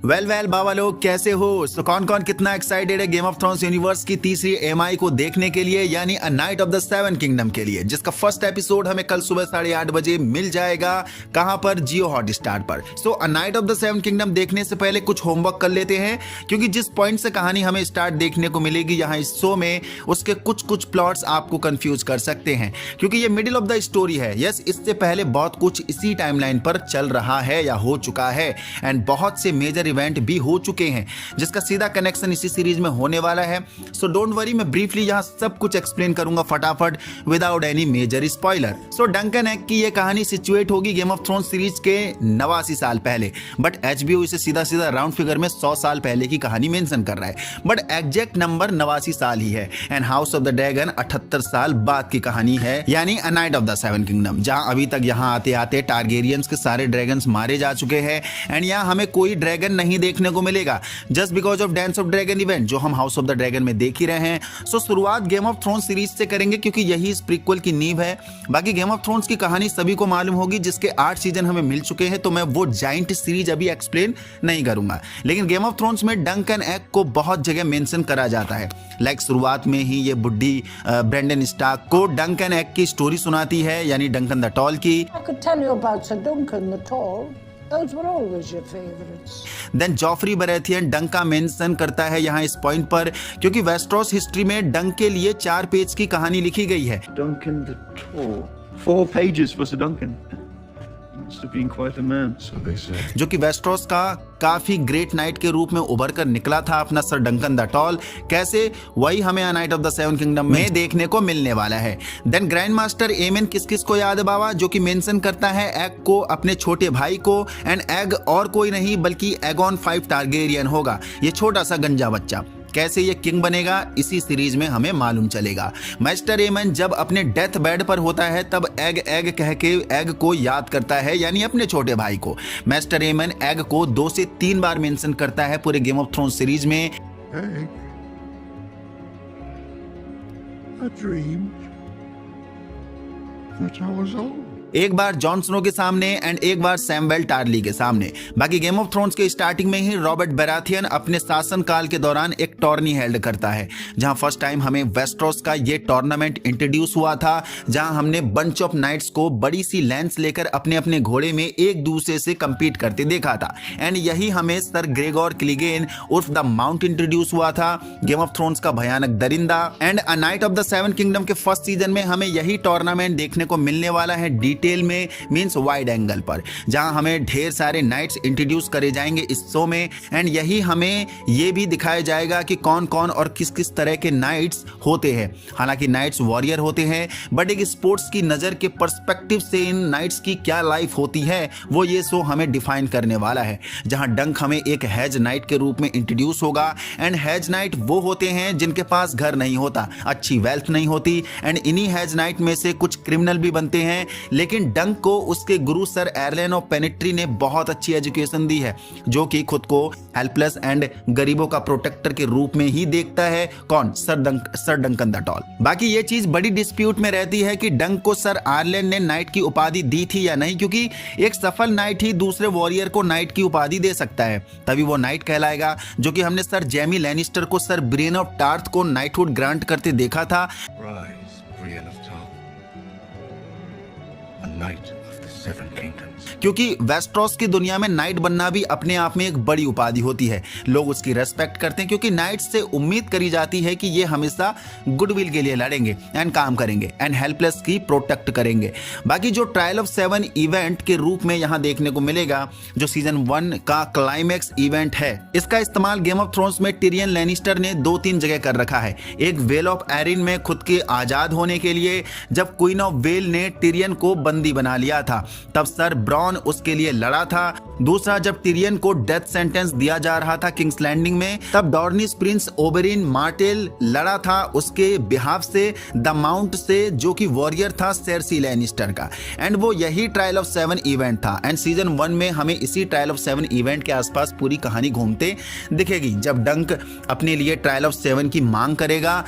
Well बाबा लोग कैसे हो। तो कौन कौन कितना एक्साइटेड है गेम ऑफ थ्रोन्स यूनिवर्स की तीसरी एमआई को देखने के लिए, यानी अ knight of the seven kingdoms के लिए, जिसका फर्स्ट एपिसोड हमें कल सुबह 8:30 बजे मिल जाएगा। कहां पर? जियो हॉटस्टार पर। So a knight of the seven kingdoms देखने से पहले कुछ होमवर्क कर लेते हैं, क्योंकि जिस पॉइंट से कहानी हमें स्टार्ट देखने को मिलेगी यहाँ इस शो में, उसके कुछ प्लॉट्स आपको कंफ्यूज कर सकते हैं, क्योंकि ये मिडिल ऑफ द स्टोरी है। यस, इससे पहले बहुत कुछ इसी टाइमलाइन पर चल रहा है या हो चुका है, एंड बहुत से मेजर इवेंट भी हो चुके हैं, जिसका सीधा कनेक्शन इसी सीरीज में होने वाला है। सो डोंट वरी, मैं ब्रीफली यहां सब कुछ एक्सप्लेन करूंगा फटाफट विदाउट एनी मेजर स्पॉइलर। सो डंकन एग की ये कहानी सिचुएट होगी गेम ऑफ थ्रोन्स सीरीज के 89 साल पहले, बट एचबीओ इसे सीधा राउंड फिगर में 100 साल पहले की कहानी मेंशन कर रहा है, बट एग्जैक्ट नंबर 89 साल ही है। And house of the dragon 78 साल बाद की कहानी है, यानी अ knight of the seven kingdom, जहां अभी तक यहां आते आते टारगेरियंस के सारे ड्रैगन्स मारे जा चुके हैं, एंड यहां हमें कोई ड्रैगन नहीं देखने को मिलेगा, just because of dance of dragon event जो हम हाउस ऑफ द ड्रैगन में देख ही रहे हैं। सो शुरुआत गेम ऑफ थ्रोन्स सीरीज से करेंगे, क्योंकि यही इस प्रीक्वल की नींव है। बाकी गेम ऑफ थ्रोन्स की कहानी सभी को मालूम होगी, जिसके 8 सीजन हमें मिल चुके हैं, तो मैं वो जाइंट सीरीज अभी एक्सप्लेन नहीं करूंगा। लेकिन गेम ऑफ थ्रोन्स में डंकन एग को बहुत जगह मेंशन करा जाता है। लाइक शुरुआत में ही ये बुड्ढी ब्रेंडन स्टार्क को डंकन एग की स्टोरी सुनाती है, यानी डंकन द टॉल की। I could tell you about Sir Duncan the Tall. Those were always your favorites. Then Joffrey Baratheon Dunk का मेंशन करता है यहाँ इस पॉइंट पर, क्योंकि वेस्ट्रोस हिस्ट्री में डंक के लिए 4 पेज की कहानी लिखी गई है। Duncan the Tall. 4 pages for Sir Duncan. Must have been quite a man. So they say. जो कि वेस्ट्रोस का काफी ग्रेट नाइट के रूप में उभर कर निकला था अपना सर डंकन द टॉल। कैसे? वही हमें अ knight of the seven kingdom में देखने को मिलने वाला है। देन ग्रैंड मास्टर एमेन किस को याद है बाबा, जो कि मेंशन करता है एग को, अपने छोटे भाई को, एंड एग और कोई नहीं बल्कि एगॉन 5 टारगेरियन होगा, ये छोटा सा गंजा बच्चा। कैसे ये किंग बनेगा इसी सीरीज में हमें मालूम चलेगा। मास्टर एमन जब अपने डेथ बेड पर होता है तब एग कह के एग को याद करता है, यानी अपने छोटे भाई को। मास्टर एमन एग को 2 से 3 बार मेंशन करता है पूरे गेम ऑफ थ्रोन्स सीरीज में। Egg. I dreamed that I was old. एक बार जॉन स्नो के सामने एंड एक बार सैमुएल टारली के सामने। बाकी गेम ऑफ थ्रोन्स के स्टार्टिंग में ही रॉबर्ट बराथियन अपने शासन काल के दौरान एक टॉर्नी हेल्ड करता है, जहां फर्स्ट टाइम हमें वेस्ट्रोस का ये टूर्नामेंट इंट्रोड्यूस हुआ था, जहां हमने बंच ऑफ नाइट्स को बड़ी सी लेंस लेकर अपने अपने घोड़े में एक दूसरे से कंपीट करते देखा था। एंड यही हमें सर ग्रेगोर क्लिगेन उर्फ द माउंट इंट्रोड्यूस हुआ था, गेम ऑफ थ्रोन्स का भयानक दरिंदा। And a knight of the seven kingdoms के फर्स्ट सीजन में हमें यही टूर्नामेंट देखने को मिलने वाला है डिटेल में, मींस वाइड एंगल पर, जहां हमें ढेर सारे नाइट्स इंट्रोड्यूस करे जाएंगे इस शो में। एंड यही हमें ये भी दिखाया जाएगा कि कौन कौन और किस किस तरह के नाइट्स होते हैं। हालांकि नाइट्स वॉरियर होते हैं, बट एक स्पोर्ट्स की नजर के पर्सपेक्टिव से इन नाइट्स की क्या लाइफ होती है वो ये शो हमें डिफाइन करने वाला है। जहां डंक हमें एक हैज नाइट के रूप में इंट्रोड्यूस होगा, एंड हैज नाइट वो होते हैं जिनके पास घर नहीं होता, अच्छी वेल्थ नहीं होती, एंड इन्हीं हैज नाइट में से कुछ क्रिमिनल भी बनते हैं। लेकिन डंक को उसके गुरु सर एरलेन ऑफ पेनिट्री ने बहुत अच्छी एजुकेशन दी है, जो कि खुद को हेल्पलेस एंड गरीबों का प्रोटेक्टर के रूप में ही देखता है। कौन? Sir Duncan the tall. बाकी ये चीज बड़ी डिस्प्यूट में रहती है कि डंक को सर एरलेन ने नाइट की उपाधि दी थी या नहीं, क्योंकि एक सफल नाइट ही दूसरे वॉरियर को नाइट की उपाधि दे सकता है, तभी वो नाइट कहलाएगा। जो कि हमने सर जेमी लैनिस्टर को सर ब्रियन ऑफ टार्थ को नाइटहुड ग्रांट करते देखा था। Rise, Brienne of Tarth, a knight of the Seven Kingdoms. क्योंकि वेस्ट्रोस की दुनिया में नाइट बनना भी अपने आप में एक बड़ी उपाधि होती है। लोग उसकी रेस्पेक्ट करते हैं, क्योंकि नाइट से उम्मीद करी जाती है कि ये हमेशा गुडविल के लिए लड़ेंगे एंड काम करेंगे एंड हेल्पलेस की प्रोटेक्ट करेंगे। बाकी जो ट्रायल ऑफ 7 इवेंट के रूप में यहाँ देखने को मिलेगा, जो सीजन 1 का क्लाइमैक्स इवेंट है, इसका इस्तेमाल गेम ऑफ थ्रोन्स में टिरियन लैनिस्टर ने 2-3 जगह कर रखा है। एक वेल ऑफ एरिन में खुद के आजाद होने के लिए, जब क्वीन ऑफ वेल ने टिरियन को बंदी बना लिया था तब सर ब्रॉन उसके लिए लड़ा था। दूसरा, जब टिरियन को डेथ सेंटेंस दिया जा रहा था किंग्स लैंडिंग में, तब डॉर्निस प्रिंस ओबेरिन मार्टेल लड़ा था उसके बिहाफ से द माउंट से, जो कि वॉरियर था सेर्सी लैनिस्टर का। एंड वो यही ट्रायल ऑफ 7 इवेंट था। एंड सीजन 1 में हमें इसी ट्रायल ऑफ 7 इवेंट के आसपास पूरी कहानी घूमते दिखेगी, जब डंक अपने लिए ट्रायल ऑफ 7 की मांग करेगा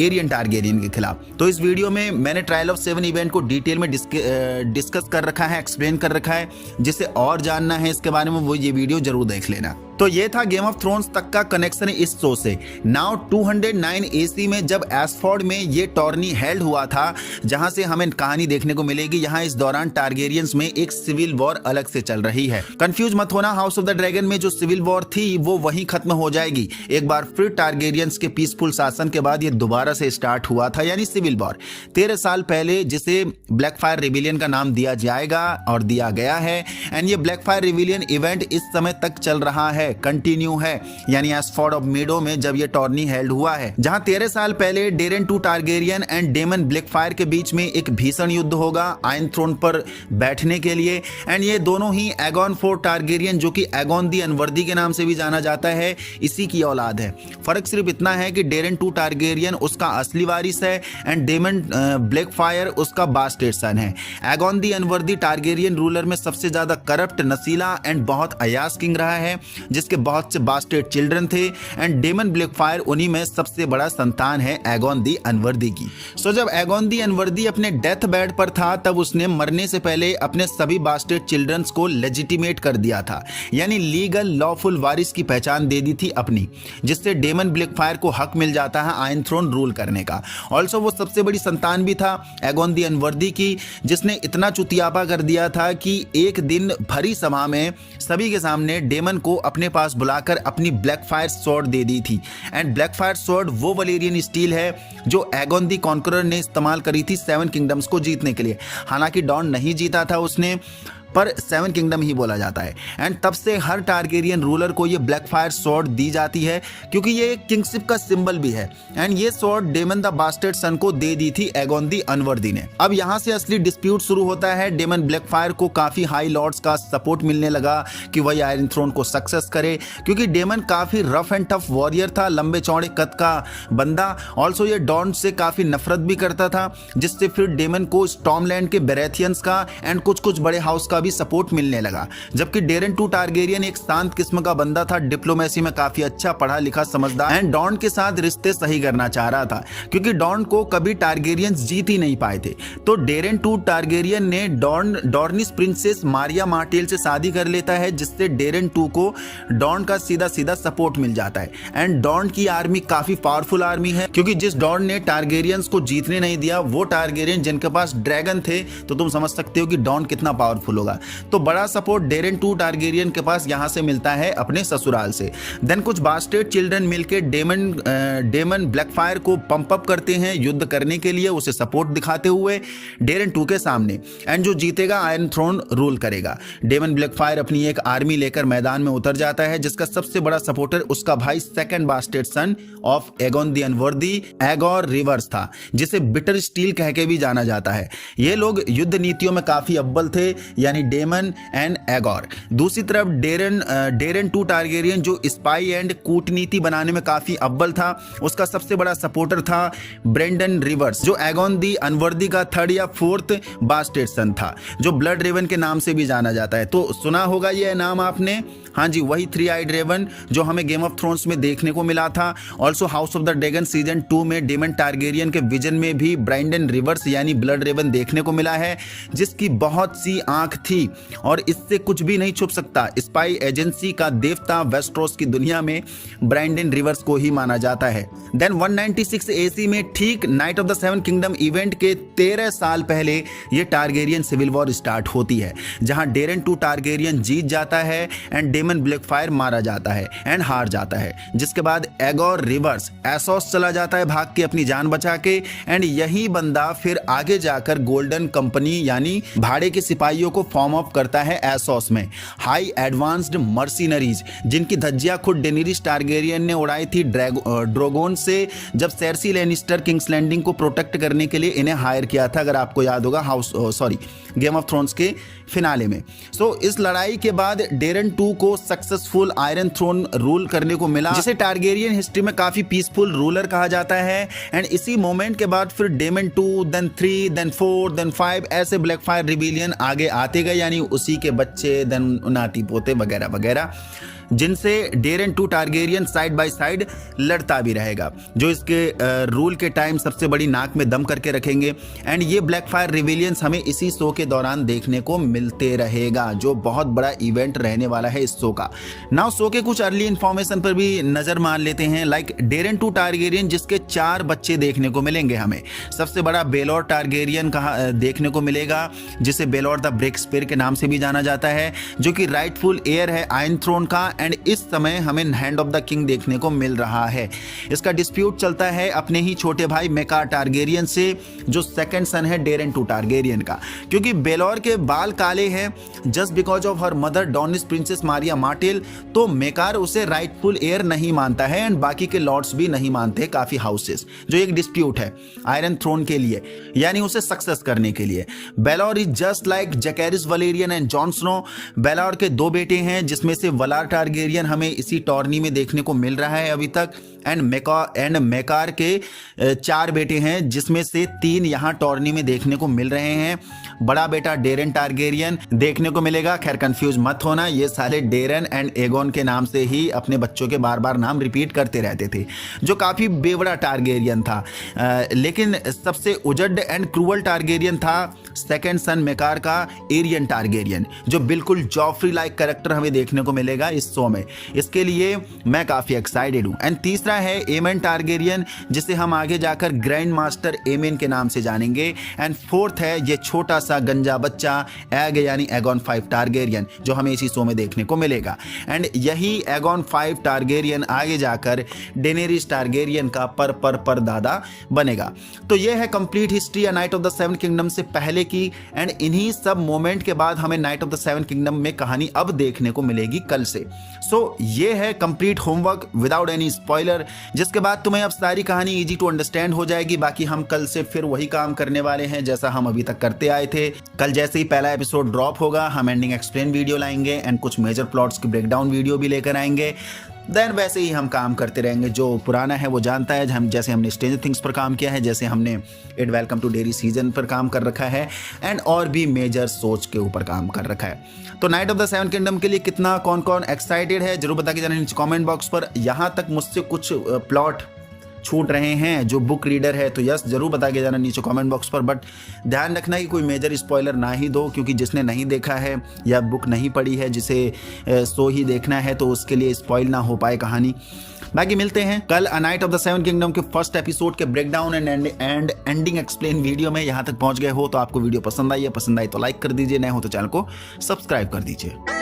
एरियन टारगेरियन के खिलाफ। तो इस वीडियो में मैंने ट्रायल ऑफ 7 इवेंट को डिटेल में डिस्कस कर रखा है, एक्सप्लेन कर रखा है। जिसे और जानना है इसके बारे में वो ये वीडियो जरूर देख लेना। तो ये था गेम ऑफ थ्रोन्स तक का कनेक्शन इस शो से। नाउ 209 AC में जब एस्फोर्ड में ये टॉर्नी हेल्ड हुआ था, जहां से हमें कहानी देखने को मिलेगी, यहाँ इस दौरान टारगेरियंस में एक सिविल वॉर अलग से चल रही है। कंफ्यूज मत होना, हाउस ऑफ द ड्रैगन में जो सिविल वॉर थी वो वहीं खत्म हो जाएगी। एक बार फिर टारगेरियंस के पीसफुल शासन के बाद ये दोबारा से स्टार्ट हुआ था, यानी सिविल वॉर 13 साल पहले, जिसे ब्लैकफायर रिविलियन का नाम दिया जाएगा और दिया गया है। एंड ये ब्लैकफायर रिविलियन इवेंट इस समय तक चल रहा है, कंटिन्यू है, यानी एस्फोर्ड ऑफ मीडो में जब ये टॉर्नी हेल्ड हुआ है, जहां 13 साल पहले Daeron two Targaryen and Daemon Blackfyre के बीच में एक भीषण युद्ध होगा आयरन थ्रोन पर बैठने के लिए। एंड ये दोनों ही एगॉन 4 टारगेरियन, जो कि एगॉन दी अनवर्दी के नाम से भी जाना जाता है, इसी की औलाद है। फर्क सिर्फ इतना है कि डेरेन टू टारगेरियन उसका असली वारिस है एंड डेमन ब्लैकफायर उसका बास्टेड सन है। एगॉन दी अनवर्दी टारगेरियन रूलर में सबसे ज्यादा करप्ट, नसीला एंड बहुत अयास किंग रहा है, जिसके बहुत से बास्टेड चिल्ड्रन थे। एंड डेमन ब्लैकफायर उन्हीं में सबसे बड़ा संतान है एगॉन दी अनवर्दी की। सो जब एगॉन दी अनवर्दी अपने डेथ बेड पर था, तब उसने मरने से पहले अपने सभी बास्टेड चिल्ड्रंस को लेजिटिमेट कर दिया था, यानी लीगल लॉफुल वारिस की पहचान दे दी थी अपनी, जिससे डेमन ब्लैकफायर को हक मिल जाता है आयरन थ्रोन रूल करने का। ऑल्सो वो सबसे बड़ी संतान भी था एगॉन दी अनवर्दी की, जिसने इतना चुतियापा कर दिया था कि एक दिन भरी सभा में सभी के सामने डेमन को अपने पास बुलाकर अपनी ब्लैकफायर स्वॉर्ड दे दी थी। एंड ब्लैकफायर स्वॉर्ड वो वलेरियन स्टील है जो एगॉन दी कॉन्करर ने इस्तेमाल करी थी 7 किंगडम्स को जीतने के लिए। हालांकि डॉन नहीं जीता था उसने, पर 7 किंगडम ही बोला जाता है। एंड तब से हर टारगेरियन रूलर को ये ब्लैकफायर स्वॉर्ड दी जाती है, क्योंकि ये एक किंगशिप का सिंबल भी है। एंड ये स्वॉर्ड डेमन द बास्टर्ड सन को दे दी थी एगॉन दी अनवर्दी ने। अब यहाँ से असली डिस्प्यूट शुरू होता है। डेमन ब्लैकफायर को काफी हाई लॉर्ड्स का सपोर्ट मिलने लगा कि वही आयरन थ्रोन को सक्सेस करे, क्योंकि डेमन काफी रफ एंड टफ वॉरियर था, लंबे चौड़े कद का बंदा। ऑल्सो ये डॉन से काफी नफरत भी करता था, जिससे फिर डेमन को स्टॉर्मलैंड के बेरेथियंस का एंड कुछ बड़े हाउस का भी सपोर्ट मिलने लगा। जबकि डेरेन टू टारगेरियन एक शांत किस्म का बंदा था, डिप्लोमेसी में काफी अच्छा, पढ़ा लिखा, समझदार एंड डॉन के साथ रिश्ते सही करना चाह रहा था, क्योंकि डॉन को कभी टारगेरियंस जीत ही नहीं पाए थे। तो डेरेन टू टारगेरियन ने डॉर्निस प्रिंसेस मारिया मार्टेल से शादी कर लेता है, जिससे डेरेन टू को डॉन का सीधा सीधा सपोर्ट मिल जाता है। एंड डॉन की आर्मी काफी पावरफुल आर्मी है, क्योंकि जिस डॉन ने टारगेरियंस को जीतने नहीं दिया वो टारगेरियन जिनके पास ड्रैगन थे, तो तुम समझ सकते हो कि डॉन कितना पावरफुल होगा। तो बड़ा सपोर्ट डेरेन टू टारगेरियन के पास यहां से मिलता है अपने ससुराल से। देन कुछ बास्टेड चिल्ड्रन मिलकर डेमन ब्लैकफायर को पंप अप करते हैं युद्ध करने के लिए, उसे सपोर्ट दिखाते हुए डेरेन टू के सामने। एंड जो जीतेगा आयरन थ्रोन रूल करेगा। डेमन ब्लैकफायर अपनी एक आर्मी लेकर मैदान में उतर जाता है, जिसका सबसे बड़ा सपोर्टर उसका भाई second bastard son of Aegon the unworthy, एगोर रिवर्स था, जिसे बिटर स्टील कह के भी जाना जाता है। ये लोग युद्ध नीतियों में काफी अव्वल थे, यानी डेमन एंड एगोर। दूसरी तरफ डेरेन टू टारगेरियन जो स्पाई एंड कूटनीति बनाने में काफी अव्वल था, उसका सबसे बड़ा सपोर्टर था ब्रेंडन रिवर्स, जो एगॉन दी अनवर्दी का 3rd या 4th बास्टेड सन था, जो ब्लड रेवन के नाम से भी जाना जाता है। तो सुना होगा ये नाम आपने, हाँ जी, वही 3 आइड रेवन जो हमें गेम ऑफ थ्रोन्स में देखने को मिला था। Also house of the dragon season 2 में डेमन टारगेरियन के विजन में भी ब्रेंडन रिवर्स यानी ब्लड रेवन देखने को मिला है, जिसकी बहुत सी आंख थी और इससे कुछ भी नहीं छुप सकता। स्पाई एजेंसी का देवता वेस्ट्रोस की दुनिया में ब्रेंडन रिवर्स को ही माना जाता है। देन 196 AC में ठीक night of the 7 kingdom event के 13 साल पहले ये टारगेरियन सिविल वॉर स्टार्ट होती है, जहां डेरेन टू टारगेरियन जीत जाता है एंड डेमन ब्लैकफायर मारा जाता है एंड हार जाता है, जिसके बाद एगोर रिवर्स एसोस चला जाता है भाग के अपनी जान बचा के। एंड यही बंदा फिर आगे जाकर गोल्डन कंपनी यानी भाड़े के सिपाहियों को फॉर्म अप करता है एसोस में, हाई एडवांस्ड मर्सिनरीज, जिनकी धज्जियां खुद डेनिरिस टारगेरियन ने उड़ाई थी ड्रैगोन से, जब सेर्सी लैनिस्टर किंग्स लैंडिंग को प्रोटेक्ट करने के लिए इन्हें हायर किया था, अगर आपको याद होगा गेम ऑफ थ्रोन्स के फिनाले में। सो इस लड़ाई के बाद डेरेन 2 को सक्सेसफुल आयरन थ्रोन रूल करने को मिला, जिसे टारगेरियन हिस्ट्री में काफी पीसफुल रूलर कहा जाता है। एंड इसी मोमेंट के बाद फिर डेमन 2, देन 3, देन 4, देन 5 ऐसे ब्लैकफायर रिबिलियन आगे आते गए, यानी उसी के बच्चे, देन नाती पोते वगैरह वगैरह, जिनसे Darren 2 Targaryen side by side लड़ता भी रहेगा, जो इसके रूल के टाइम सबसे बड़ी नाक में दम करके रखेंगे। एंड ये ब्लैकफायर रिविलियंस हमें इसी शो के दौरान देखने को मिलते रहेगा, जो बहुत बड़ा इवेंट रहने वाला है इस शो का। नाउ शो के कुछ अर्ली इंफॉर्मेशन पर भी नजर मार लेते हैं। लाइक डेरेन 2 टारगेरियन जिसके 4 बच्चे देखने को मिलेंगे हमें। सबसे बड़ा बेलोर टारगेरियन देखने को मिलेगा, जिसे बेलोर द ब्रेक स्पीयर के नाम से भी जाना जाता है, जो कि राइटफुल हेयर है आयरन थ्रोन का। एंड इस समय हमें हैंड ऑफ द किंग देखने को मिल रहा है। इसका डिस्प्यूट चलता है अपने ही छोटे भाई मेकार टारगेरियन से, जो सेकंड सन है डेरेन 2 टारगेरियन का। क्योंकि बेलोर के बाल काले हैं just because of her mother Dornish princess Maria Martell, तो मेकार उसे राइटफुल हेयर नहीं मानता है एंड बाकी के लॉर्ड्स भी नहीं मानते काफी हाउसेस, जो एक डिस्प्यूट है आयरन थ्रोन के लिए, यानी उसे सक्सेस करने के लिए। Baelor is just like Jacaerys Velaryon and Jon Snow. Baelor के 2 बेटे हैं, जिसमें से वलार टारगेरियन हमें इसी टॉर्नी में देखने को मिल रहा है अभी तक। एंड मेकार के 4 बेटे हैं, जिसमें से 3 यहाँ टॉर्नी में देखने को मिल रहे हैं। बड़ा बेटा डेरेन टारगेरियन देखने को मिलेगा। खैर कंफ्यूज मत होना, ये साले डेरेन एंड एगोन के नाम से ही अपने बच्चों के बार बार नाम रिपीट करते रहते थे, जो काफी बेवड़ा टारगेरियन था। लेकिन सबसे उजड़ एंड क्रूअल टारगेरियन था सेकंड सन मेकार का एरियन टारगेरियन, जो बिल्कुल जॉफ्री लाइक कैरेक्टर हमें देखने को मिलेगा इस शो में। इसके लिए मैं काफी एक्साइटेड हूं। एंड तीसरा है एमेन टारगेरियन, जिसे हम आगे जाकर ग्रैंड मास्टर एमेन के नाम से जानेंगे। एंड फोर्थ है ये छोटा सा गंजा बच्चा एग यानी एगॉन 5 टारगेरियन, जो हमें इसी शो में देखने को मिलेगा। एंड यही एगॉन 5 टारगेरियन आगे जाकर डेनेरिस टारगेरियन का पर दादा बनेगा। तो ये है complete history night of the 7 kingdom से पहले की। एंड इन्हीं सब मोमेंट के बाद हमें नाइट ऑफ द 7 किंगडम में कहानी अब देखने को मिलेगी कल से। सो ये है complete homework without any spoiler, जिसके बाद तुम्हें अब सारी कहानी इजी टू अंडरस्टैंड हो जाएगी। बाकी हम कल से फिर वही काम करने वाले हैं जैसा हम अभी तक करते आए थे। कल जैसे ही पहला एपिसोड ड्रॉप होगा, हम एंडिंग एक्सप्लेन वीडियो लाएंगे एंड कुछ मेजर प्लॉट्स की ब्रेकडाउन वीडियो भी लेकर आएंगे। देन वैसे ही हम काम करते रहेंगे। जो पुराना है वो जानता है, हम जैसे हमने स्ट्रेंजर थिंग्स पर काम किया है, जैसे हमने it welcome to dairy season पर काम कर रखा है एंड और भी मेजर सोच के ऊपर काम कर रखा है। तो नाइट ऑफ द 7 किंगडम के लिए कितना कौन कौन एक्साइटेड है जरूर बता के जाना नीचे कमेंट बॉक्स पर। यहाँ तक मुझसे कुछ प्लॉट छूट रहे हैं जो बुक रीडर है तो यस जरूर बता के जाना नीचे कमेंट बॉक्स पर। बट ध्यान रखना कि कोई मेजर स्पॉइलर ना ही दो, क्योंकि जिसने नहीं देखा है या बुक नहीं पढ़ी है, जिसे शो ही देखना है, तो उसके लिए स्पॉइल ना हो पाए कहानी। बाकी मिलते हैं कल नाइट ऑफ द 7 किंगडम के फर्स्ट एपिसोड के breakdown and ending explain video में। यहाँ तक पहुंच गए हो तो आपको वीडियो पसंद आई है, पसंद आई तो लाइक कर दीजिए, नए हो तो चैनल को सब्सक्राइब कर दीजिए।